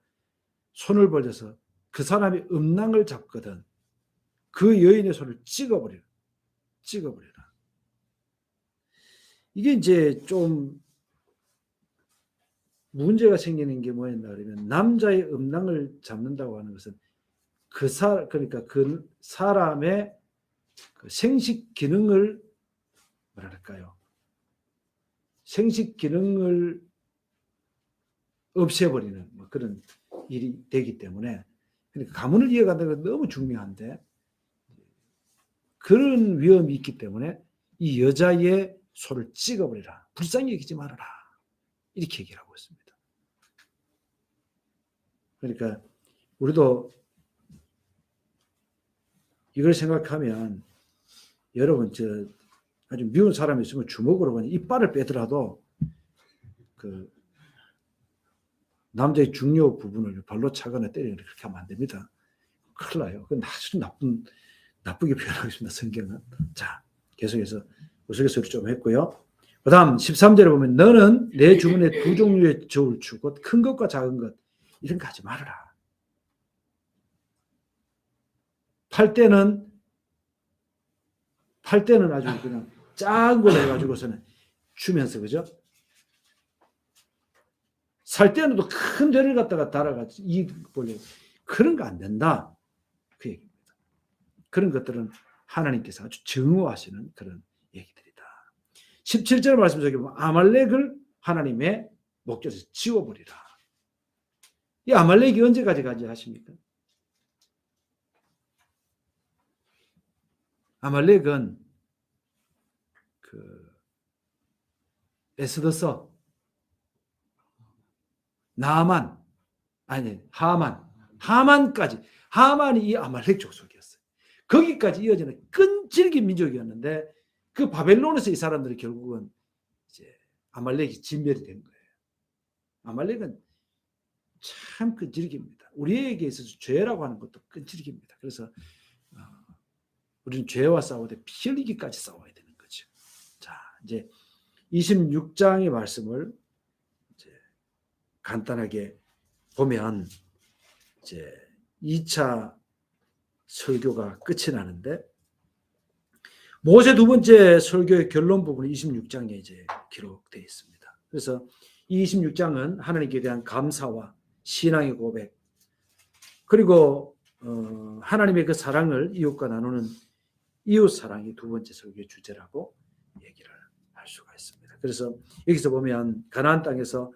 손을 벌려서 그 사람이 음낭을 잡거든 그 여인의 손을 찍어버리라. 이게 이제 좀 문제가 생기는 게 뭐였나 그러면 남자의 음낭을 잡는다고 하는 것은 그러니까 그 사람의 그 생식 기능을 뭐랄까요? 생식 기능을 없애버리는 뭐 그런 일이 되기 때문에 그러니까 가문을 이어간다는 건 너무 중요한데 그런 위험이 있기 때문에 이 여자의 손을 찍어버리라. 불쌍히 여기지 말아라. 이렇게 얘기를 하고 있습니다. 그러니까 우리도 이걸 생각하면 여러분 아주 미운 사람이 있으면 주먹으로 그냥 이빨을 빼더라도 그 남자의 중요 부분을 발로 차거나 때리거나 그렇게 하면 안 됩니다. 큰일 나요. 그건 아주 나쁘게 표현하고 있습니다. 성경은. 자, 계속해서 우스갯소리 좀 했고요. 그 다음 13절에 보면 너는 내 주문에 두 종류의 저울 주고 큰 것과 작은 것 이런 거 하지 말아라. 팔 때는 아주 그냥 작은 걸로 해가지고서는 주면서 그죠? 살 때는 또 큰 죄를 갖다가 달아가지고 이익 보려고 그런 거 안 된다. 그 얘기입니다. 그런 것들은 하나님께서 아주 증오하시는 그런 얘기들이다. 17절 말씀 속에 보면 아말렉을 하나님의 목전에서 지워버리라. 이 아말렉이 언제까지 가지하십니까? 아말렉은 그 에스더서 나아만 아니 하만까지 하만이 이 아말렉 족속이었어요. 거기까지 이어지는 끈질긴 민족이었는데 그 바벨론에서 이 사람들이 결국은 이제 아말렉이 진멸이 된 거예요. 아말렉은 참 끈질깁니다. 우리에게 있어서 죄라고 하는 것도 끈질깁니다. 그래서 우리는 죄와 싸우되 피 흘리기까지 싸워야 되는 거죠. 자, 이제 26장의 말씀을 이제 간단하게 보면 이제 2차 설교가 끝이 나는데 모세 두 번째 설교의 결론 부분이 26장에 이제 기록되어 있습니다. 그래서 이 26장은 하나님께 대한 감사와 신앙의 고백, 그리고 하나님의 그 사랑을 이웃과 나누는 이웃 사랑이 두 번째 설교의 주제라고 얘기를 할 수가 있습니다. 그래서 여기서 보면 가나안 땅에서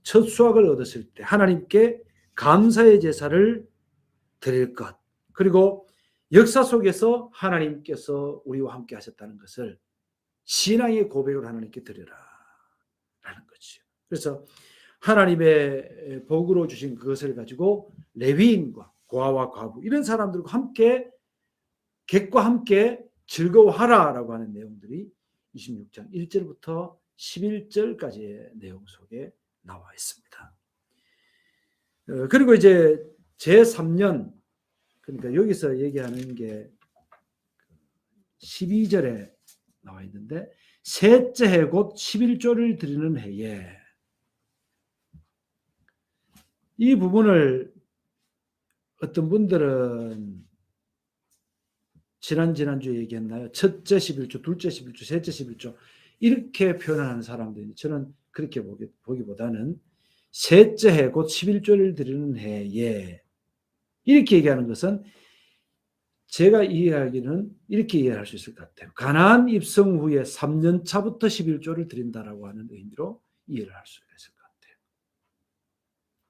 첫 수확을 얻었을 때 하나님께 감사의 제사를 드릴 것, 그리고 역사 속에서 하나님께서 우리와 함께 하셨다는 것을 신앙의 고백으로 하나님께 드려라 라는 거죠. 그래서 하나님의 복으로 주신 그것을 가지고 레위인과 고아와 과부 이런 사람들과 함께 객과 함께 즐거워하라라고 하는 내용들이 26장 1절부터 11절까지의 내용 속에 나와 있습니다. 그리고 이제 제3년, 그러니까 여기서 얘기하는 게 12절에 나와 있는데 셋째 해 곧 11조를 드리는 해에, 이 부분을 어떤 분들은 지난주에 얘기했나요? 첫째 11조, 둘째 11조, 셋째 11조 이렇게 표현하는 사람들이, 저는 그렇게 보기보다는 셋째 해 곧 11조를 드리는 해에 이렇게 얘기하는 것은 제가 이해하기는 이렇게 이해할 수 있을 것 같아요. 가나안 입성 후에 3년 차부터 11조를 드린다라고 하는 의미로 이해를 할 수 있을 것 같아요.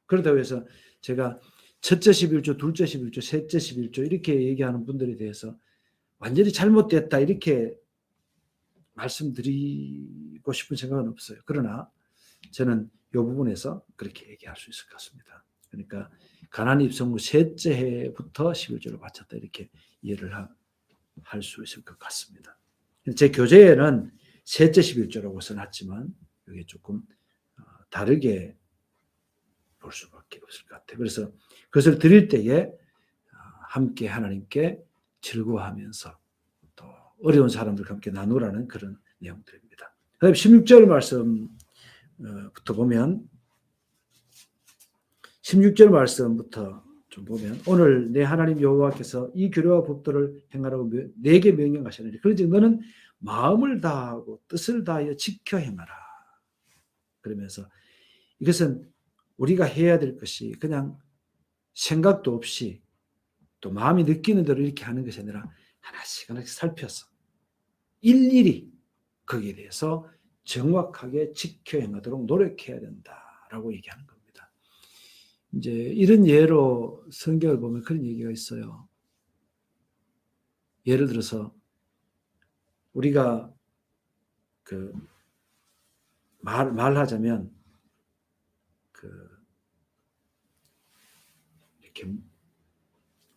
그렇다고 해서 제가 첫째 11조, 둘째 11조, 셋째 11조 이렇게 얘기하는 분들에 대해서 완전히 잘못됐다 이렇게 말씀드리고 싶은 생각은 없어요. 그러나 저는 이 부분에서 그렇게 얘기할 수 있을 것 같습니다. 그러니까 가나안 입성 후 셋째 해부터 11조를 바쳤다 이렇게 이해를 할 수 있을 것 같습니다. 제 교재에는 셋째 11조라고 써놨지만 이게 조금 다르게 볼 수밖에 없을 것 같아요. 그래서 그것을 드릴 때에 함께 하나님께 즐거워하면서 또 어려운 사람들과 함께 나누라는 그런 내용들입니다. 그다음에 16절 말씀부터 보면 16절 말씀부터 좀 보면 오늘 내 하나님 여호와께서 이 규례와 법도를 행하라고 내게 명령하시느니 그런즉 너는 마음을 다하고 뜻을 다하여 지켜 행하라. 그러면서 이것은 우리가 해야 될 것이 그냥 생각도 없이 또 마음이 느끼는 대로 이렇게 하는 것이 아니라 하나씩 살펴서 일일이 거기에 대해서 정확하게 지켜 행하도록 노력해야 된다라고 얘기하는 겁니다. 이제 이런 예로 성경을 보면 그런 얘기가 있어요. 예를 들어서 우리가 말하자면 이렇게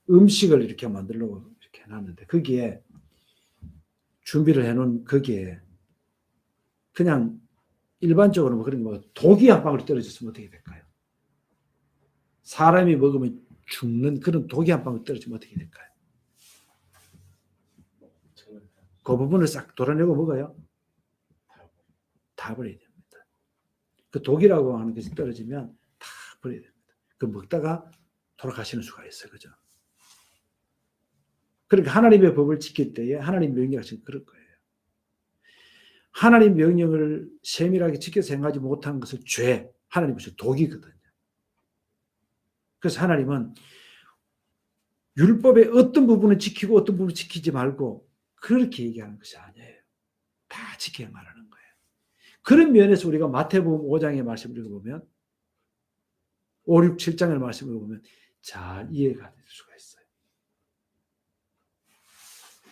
음식을 이렇게 만들려고 이렇게 해놨는데 거기에 준비를 해놓은 거기에 그냥 일반적으로 그런 독이 한 방울 떨어졌으면 어떻게 될까요? 사람이 먹으면 죽는 그런 독이 한 방울 떨어지면 어떻게 될까요? 그 부분을 싹 돌아내고 먹어요? 다 버려야 됩니다. 그 독이라고 하는 것이 떨어지면 다 버려야 됩니다. 그 먹다가 돌아가시는 수가 있어요. 그죠? 그러니까 하나님의 법을 지킬 때에 하나님 명령하신 그럴 거예요. 하나님 명령을 세밀하게 지켜서 행하지 못한 것을 죄, 하나님께서 독이거든요. 그래서 하나님은 율법의 어떤 부분을 지키고 어떤 부분을 지키지 말고 그렇게 얘기하는 것이 아니에요. 다 지켜야 말하는 거예요. 그런 면에서 우리가 마태복음 5장의 말씀을 읽어보면 5, 6, 7장의 말씀을 읽어보면 잘 이해가 될 수가 있어요.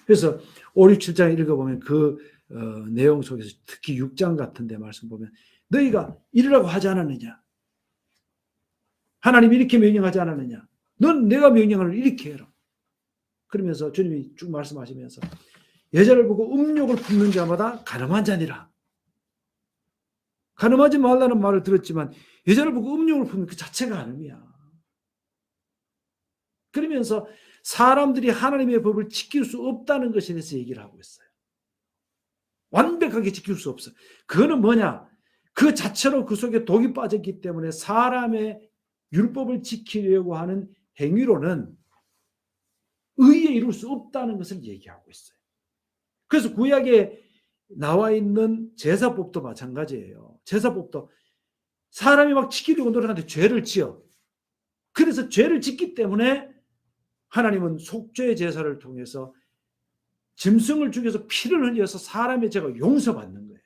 그래서 5, 6, 7장 읽어보면 그 내용 속에서 특히 6장 같은 데 말씀 보면 너희가 이러라고 하지 않았느냐? 하나님이 이렇게 명령하지 않았느냐? 넌 내가 명령을 이렇게 해라. 그러면서 주님이 쭉 말씀하시면서 여자를 보고 음욕을 품는 자마다 가늠한 자니라. 가늠하지 말라는 말을 들었지만 여자를 보고 음욕을 품는 그 자체가 가늠이야. 그러면서 사람들이 하나님의 법을 지킬 수 없다는 것에 대해서 얘기를 하고 있어요. 완벽하게 지킬 수 없어. 그거는 뭐냐? 그 자체로 그 속에 독이 빠졌기 때문에 사람의 율법을 지키려고 하는 행위로는 의에 이룰 수 없다는 것을 얘기하고 있어요. 그래서 구약에 나와 있는 제사법도 마찬가지예요. 제사법도 사람이 막 지키려고 노력하는데 죄를 지어. 그래서 죄를 짓기 때문에 하나님은 속죄의 제사를 통해서 짐승을 죽여서 피를 흘려서 사람의 죄가 용서받는 거예요.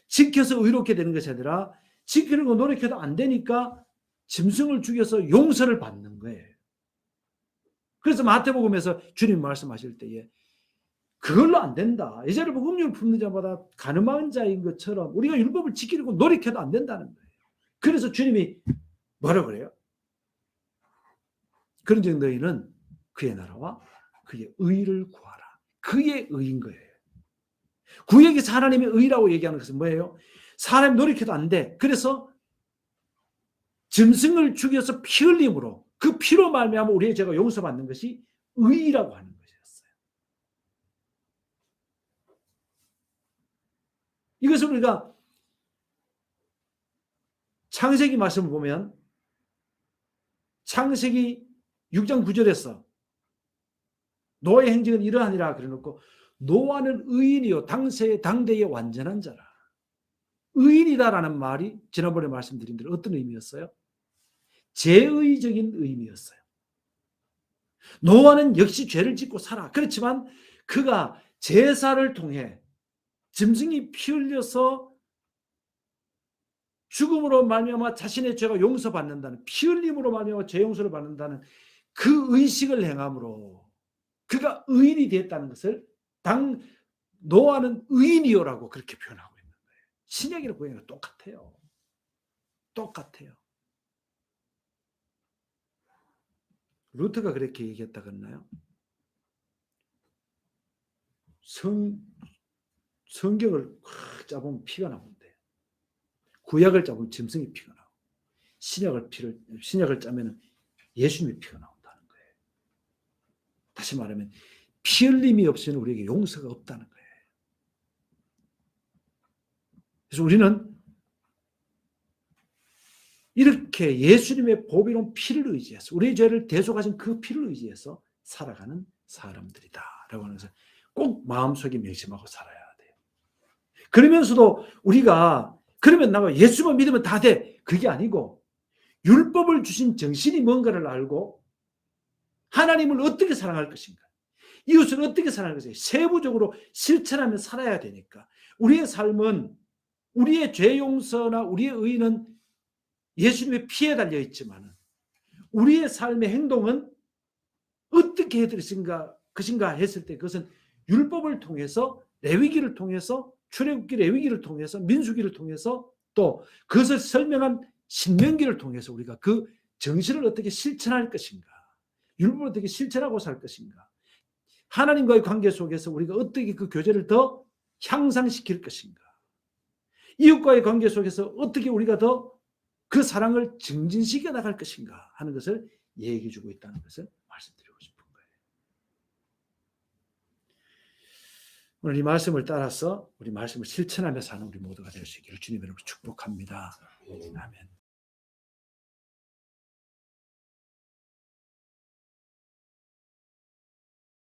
지켜서 의롭게 되는 것이 아니라 지키려고 노력해도 안 되니까 짐승을 죽여서 용서를 받는 거예요. 그래서 마태복음에서 주님 말씀하실 때에 그걸로 안 된다. 여자를 보고 음료를 품는 자마다 가늠한 자인 것처럼 우리가 율법을 지키려고 노력해도 안 된다는 거예요. 그래서 주님이 뭐라고 그래요? 그런즉 너희는 그의 나라와 그의 의를 구하라. 그의 의인 거예요. 구약에서 하나님의 의라고 얘기하는 것은 뭐예요? 사람이 노력해도 안 돼. 그래서 짐승을 죽여서 피 흘림으로 그 피로 말미암아 우리의 죄가 용서받는 것이 의라고 하는 것이었어요. 이것을 우리가 창세기 말씀을 보면 창세기 6장 9절에서 노아의 행적은 이러하니라 그래놓고 노아는 의인이요 당대의 완전한 자라. 의인이다라는 말이 지난번에 말씀드린 대로 어떤 의미였어요? 제의적인 의미였어요. 노아는 역시 죄를 짓고 살아. 그렇지만 그가 제사를 통해 짐승이 피 흘려서 죽음으로 말미암아 자신의 죄가 용서받는다는, 피 흘림으로 말미암아 죄 용서를 받는다는 그 의식을 행함으로 그가 의인이 됐다는 것을 노아는 의인이요라고 그렇게 표현하고 있는 거예요. 신약이랑 구약이랑 똑같아요. 똑같아요. 루터가 그렇게 얘기했다 그랬나요? 성경을 짜보면 피가 나온대. 구약을 짜보면 짐승의 피가 나오고 신약을 짜면 예수님의 피가 나온다는 거예요. 다시 말하면 피 흘림이 없이는 우리에게 용서가 없다는 거예요. 그래서 우리는 이렇게 예수님의 보배로운 피를 의지해서 우리의 죄를 대속하신 그 피를 의지해서 살아가는 사람들이다라고 하는 것을 꼭 마음속에 명심하고 살아야 돼요. 그러면서도 우리가 그러면 나가 예수만 믿으면 다 돼. 그게 아니고 율법을 주신 정신이 뭔가를 알고 하나님을 어떻게 사랑할 것인가, 이웃을 어떻게 사랑할 것인가 세부적으로 실천하며 살아야 되니까 우리의 삶은 우리의 죄 용서나 우리의 의는 예수님의 피에 달려 있지만 우리의 삶의 행동은 어떻게 해야 될 것인가 했을 때 그것은 율법을 통해서 레위기를 통해서 출애굽기 레위기를 통해서 민수기를 통해서 또 그것을 설명한 신명기를 통해서 우리가 그 정신을 어떻게 실천할 것인가, 율법을 어떻게 실천하고 살 것인가, 하나님과의 관계 속에서 우리가 어떻게 그 교제를 더 향상시킬 것인가, 이웃과의 관계 속에서 어떻게 우리가 더 그 사랑을 증진시켜 나갈 것인가 하는 것을 얘기해 주고 있다는 것을 말씀드리고 싶은 거예요. 오늘 이 말씀을 따라서 우리 말씀을 실천하며 사는 우리 모두가 될 수 있기를 주님의 이름으로 축복합니다. 아멘.